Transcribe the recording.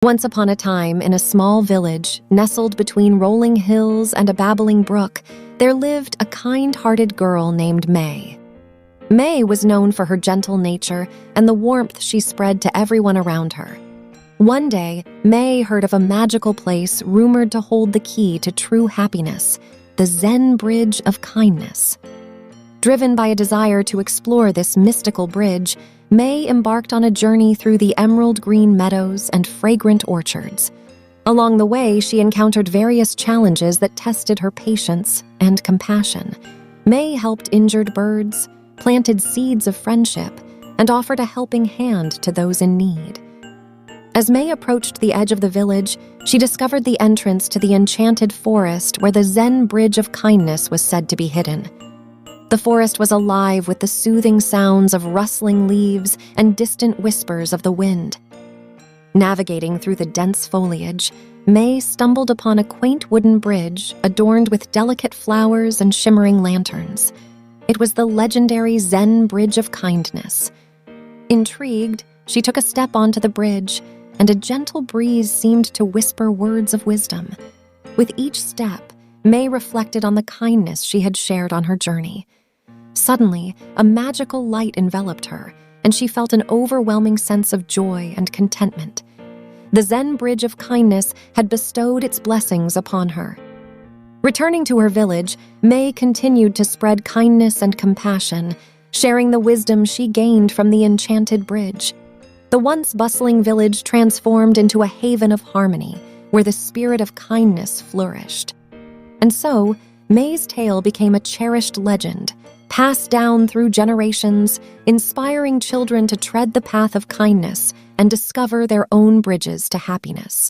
Once upon a time, in a small village, nestled between rolling hills and a babbling brook, there lived a kind-hearted girl named May. May was known for her gentle nature and the warmth she spread to everyone around her. One day, May heard of a magical place rumored to hold the key to true happiness, the Zen Bridge of Kindness. Driven by a desire to explore this mystical bridge, May embarked on a journey through the emerald green meadows and fragrant orchards. Along the way, she encountered various challenges that tested her patience and compassion. May helped injured birds, planted seeds of friendship, and offered a helping hand to those in need. As May approached the edge of the village, she discovered the entrance to the enchanted forest where the Zen Bridge of Kindness was said to be hidden. The forest was alive with the soothing sounds of rustling leaves and distant whispers of the wind. Navigating through the dense foliage, May stumbled upon a quaint wooden bridge adorned with delicate flowers and shimmering lanterns. It was the legendary Zen Bridge of Kindness. Intrigued, she took a step onto the bridge, and a gentle breeze seemed to whisper words of wisdom. With each step, May reflected on the kindness she had shared on her journey. Suddenly, a magical light enveloped her, and she felt an overwhelming sense of joy and contentment. The Zen Bridge of Kindness had bestowed its blessings upon her. Returning to her village, May continued to spread kindness and compassion, sharing the wisdom she gained from the enchanted bridge. The once bustling village transformed into a haven of harmony, where the spirit of kindness flourished. And so, May's tale became a cherished legend, passed down through generations, inspiring children to tread the path of kindness and discover their own bridges to happiness.